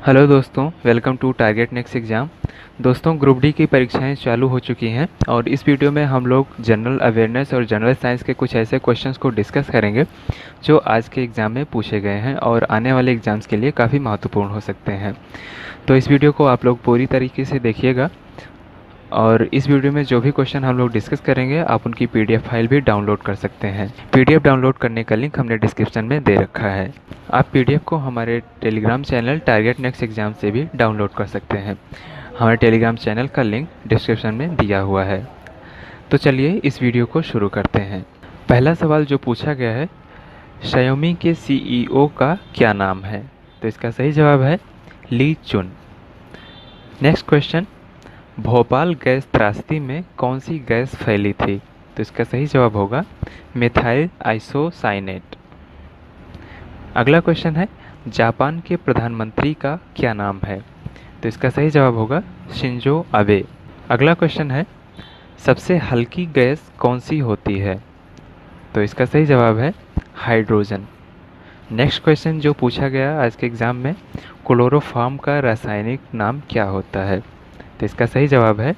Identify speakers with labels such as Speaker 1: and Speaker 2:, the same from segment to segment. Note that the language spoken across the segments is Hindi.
Speaker 1: हेलो दोस्तों, welcome to target next exam. दोस्तों, ग्रुप डी की परीक्षाएं चालू हो चुकी हैं और इस वीडियो में हम लोग जनरल अवेयरनेस और जनरल साइंस के कुछ ऐसे क्वेश्चंस को डिस्कस करेंगे जो आज के एग्ज़ाम में पूछे गए हैं और आने वाले एग्ज़ाम्स के लिए काफ़ी महत्वपूर्ण हो सकते हैं। तो इस वीडियो को आप लोग पूरी तरीके से देखिएगा और इस वीडियो में जो भी क्वेश्चन हम लोग डिस्कस करेंगे आप उनकी पीडीएफ फाइल भी डाउनलोड कर सकते हैं। पीडीएफ डाउनलोड करने का लिंक हमने डिस्क्रिप्शन में दे रखा है। आप पीडीएफ को हमारे Telegram channel target next exam से भी डाउनलोड कर सकते हैं। हमारे टेलीग्राम चैनल का लिंक डिस्क्रिप्शन में दिया हुआ है। तो चलिए इस वीडियो को शुरू करते हैं। पहला सवाल जो पूछा गया है, शाओमी के सीईओ का क्या नाम है? तो इसका सही जवाब है ली चुन। नेक्स्ट क्वेश्चन, भोपाल गैस त्रासदी में कौन सी गैस फैली थी? तो इसका सही जवाब होगा मिथाइल आइसोसाइनेट। अगला क्वेश्चन है, जापान के प्रधानमंत्री का क्या नाम है? तो इसका सही जवाब होगा शिंजो आबे। अगला क्वेश्चन है, सबसे हल्की गैस कौन सी होती है? तो इसका सही जवाब है हाइड्रोजन। नेक्स्ट क्वेश्चन जो पूछा गया आज के एग्ज़ाम में, क्लोरोफॉर्म का रासायनिक नाम क्या होता है? तो इसका सही जवाब है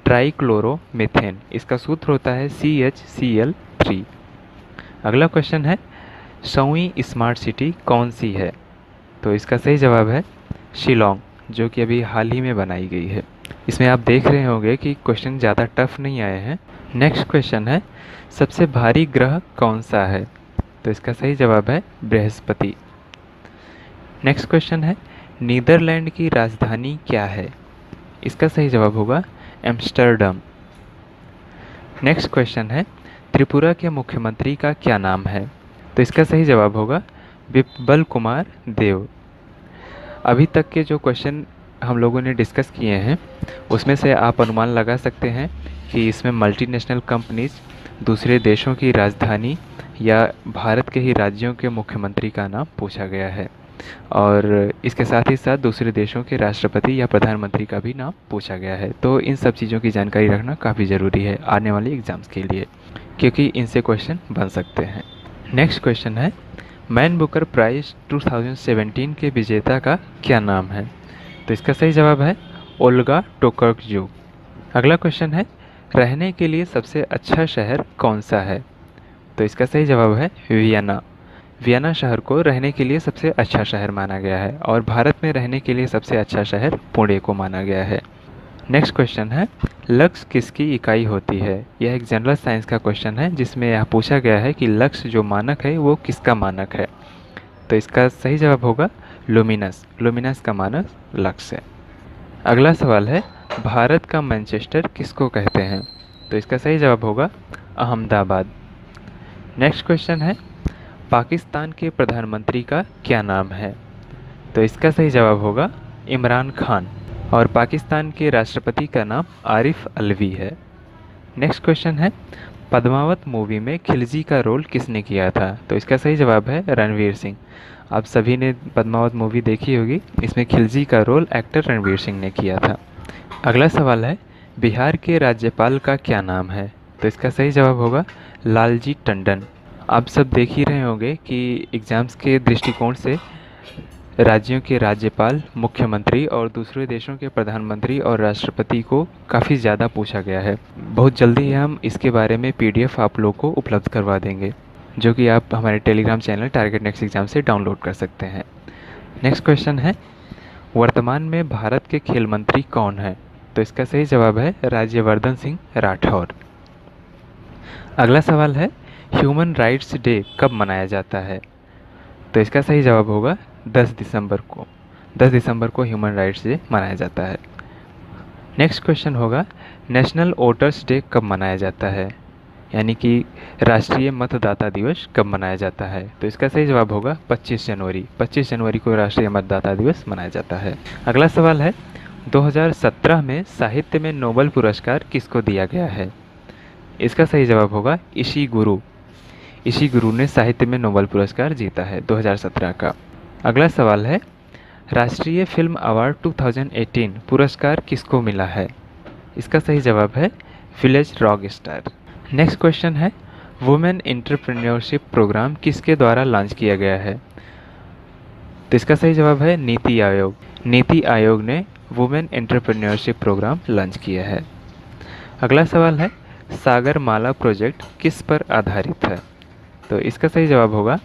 Speaker 1: ट्राइक्लोरोमीथेन। इसका सूत्र होता है CHCl3। अगला क्वेश्चन है, सौवीं स्मार्ट सिटी कौन सी है? तो इसका सही जवाब है शिलोंग, जो कि अभी हाल ही में बनाई गई है। इसमें आप देख रहे होंगे कि क्वेश्चन ज़्यादा टफ नहीं आए हैं। नेक्स्ट क्वेश्चन है, सबसे भारी ग्रह कौन सा है? तो इसका सही जवाब है बृहस्पति। नेक्स्ट क्वेश्चन है, नीदरलैंड की राजधानी क्या है? इसका सही जवाब होगा एम्स्टर्डम। नेक्स्ट क्वेश्चन है, त्रिपुरा के मुख्यमंत्री का क्या नाम है? तो इसका सही जवाब होगा बिप्लब कुमार देव। अभी तक के जो क्वेश्चन हम लोगों ने डिस्कस किए हैं उसमें से आप अनुमान लगा सकते हैं कि इसमें मल्टीनेशनल कंपनीज, दूसरे देशों की राजधानी या भारत के ही राज्यों के मुख्यमंत्री का नाम पूछा गया है और इसके साथ ही साथ दूसरे देशों के राष्ट्रपति या प्रधानमंत्री का भी नाम पूछा गया है। तो इन सब चीज़ों की जानकारी रखना काफ़ी ज़रूरी है आने वाले एग्ज़ाम्स के लिए, क्योंकि इनसे क्वेश्चन बन सकते हैं। नेक्स्ट क्वेश्चन है, मैन बुकर प्राइज़ 2017 के विजेता का क्या नाम है? तो इसका सही जवाब है ओल्गा टोकार्चुक। अगला क्वेश्चन है, रहने के लिए सबसे अच्छा शहर कौन सा है? तो इसका सही जवाब है वियना। वियना शहर को रहने के लिए सबसे अच्छा शहर माना गया है और भारत में रहने के लिए सबसे अच्छा शहर पुणे को माना गया है। नेक्स्ट क्वेश्चन है, लक्स किसकी इकाई होती है? यह एक जनरल साइंस का क्वेश्चन है जिसमें यह पूछा गया है कि लक्स जो मानक है वो किसका मानक है? तो इसका सही जवाब होगा लुमिनस। लुमिनस का मानक लक्स है। अगला सवाल है, भारत का मैनचेस्टर किसको कहते हैं? तो इसका सही जवाब होगा अहमदाबाद। नेक्स्ट क्वेश्चन है, पाकिस्तान के प्रधानमंत्री का क्या नाम है? तो इसका सही जवाब होगा इमरान खान और पाकिस्तान के राष्ट्रपति का नाम आरिफ अलवी है। नेक्स्ट क्वेश्चन है, पद्मावत मूवी में खिलजी का रोल किसने किया था? तो इसका सही जवाब है रणवीर सिंह। आप सभी ने पद्मावत मूवी देखी होगी, इसमें खिलजी का रोल एक्टर रणवीर सिंह ने किया था। अगला सवाल है, बिहार के राज्यपाल का क्या नाम है? तो इसका सही जवाब होगा लालजी टंडन। आप सब देख ही रहे होंगे कि एग्ज़ाम्स के दृष्टिकोण से राज्यों के राज्यपाल, मुख्यमंत्री और दूसरे देशों के प्रधानमंत्री और राष्ट्रपति को काफ़ी ज़्यादा पूछा गया है। बहुत जल्दी ही हम इसके बारे में पीडीएफ आप लोग को उपलब्ध करवा देंगे, जो कि आप हमारे Telegram channel target next exam से डाउनलोड कर सकते हैं। नेक्स्ट क्वेश्चन है, वर्तमान में भारत के खेल मंत्री कौन है? तो इसका सही जवाब है राज्यवर्धन सिंह राठौर। अगला सवाल है, ह्यूमन राइट्स डे कब मनाया जाता है? तो इसका सही जवाब होगा 10 दिसंबर को। 10 दिसंबर को ह्यूमन राइट्स डे मनाया जाता है। नेक्स्ट क्वेश्चन होगा, नेशनल वोटर्स डे कब मनाया जाता है? यानी कि राष्ट्रीय मतदाता दिवस कब मनाया जाता है? तो इसका सही जवाब होगा 25 जनवरी। 25 जनवरी को राष्ट्रीय मतदाता दिवस मनाया जाता है। अगला सवाल है, 2017 में साहित्य में नोबेल पुरस्कार किसको दिया गया है? इसका सही जवाब होगा इशिगुरु। इशिगुरु ने साहित्य में नोबेल पुरस्कार जीता है 2017 का। अगला सवाल है, राष्ट्रीय फिल्म अवार्ड 2018 पुरस्कार किसको मिला है? इसका सही जवाब है village rock star. Next question है, वुमेन एंटरप्रेन्योरशिप प्रोग्राम किसके द्वारा लॉन्च किया गया है? तो इसका सही जवाब है नीति आयोग। नीति आयोग ने वुमेन एंटरप्रेन्योरशिप प्रोग्राम लॉन्च किया है। अगला सवाल है, सागरमाला प्रोजेक्ट किस पर आधारित है? तो इसका सही जवाब होगा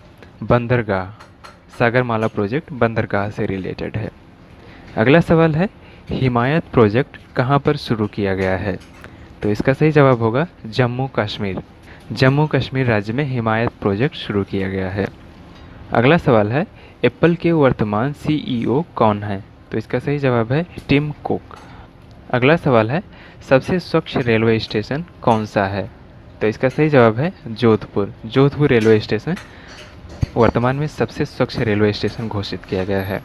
Speaker 1: बंदरगाह। सागरमाला प्रोजेक्ट बंदरगाह से रिलेटेड है। अगला सवाल है, हिमायत प्रोजेक्ट कहाँ पर शुरू किया गया है? तो इसका सही जवाब होगा जम्मू कश्मीर। जम्मू कश्मीर राज्य में हिमायत प्रोजेक्ट शुरू किया गया है। अगला सवाल है, एप्पल के वर्तमान सीईओ कौन हैं? तो इसका सही जवाब है टिम कुक। अगला सवाल है, सबसे स्वच्छ रेलवे स्टेशन कौन सा है? तो इसका सही जवाब है जोधपुर। जोधपुर रेलवे स्टेशन वर्तमान में सबसे स्वच्छ रेलवे स्टेशन घोषित किया गया है।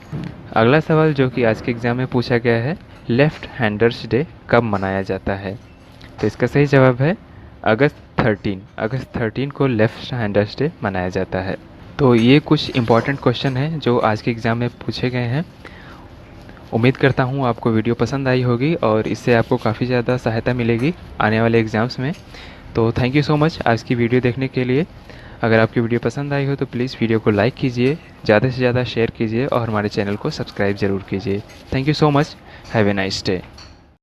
Speaker 1: अगला सवाल जो कि आज के एग्जाम में पूछा गया है, लेफ्ट हैंडर्स डे कब मनाया जाता है? तो इसका सही जवाब है अगस्त 13 को लेफ्ट हैंडर्स डे मनाया जाता है। तो ये कुछ इंपॉर्टेंट क्वेश्चन हैं जो आज के एग्ज़ाम में पूछे गए हैं। उम्मीद करता हूँ आपको वीडियो पसंद आई होगी और इससे आपको काफ़ी ज़्यादा सहायता मिलेगी आने वाले एग्ज़ाम्स में। तो थैंक यू सो मच आज की वीडियो देखने के लिए। अगर आपकी वीडियो पसंद आई हो तो प्लीज़ वीडियो को लाइक कीजिए, ज़्यादा से ज़्यादा शेयर कीजिए और हमारे चैनल को सब्सक्राइब ज़रूर कीजिए। Thank you so much. Have a nice day.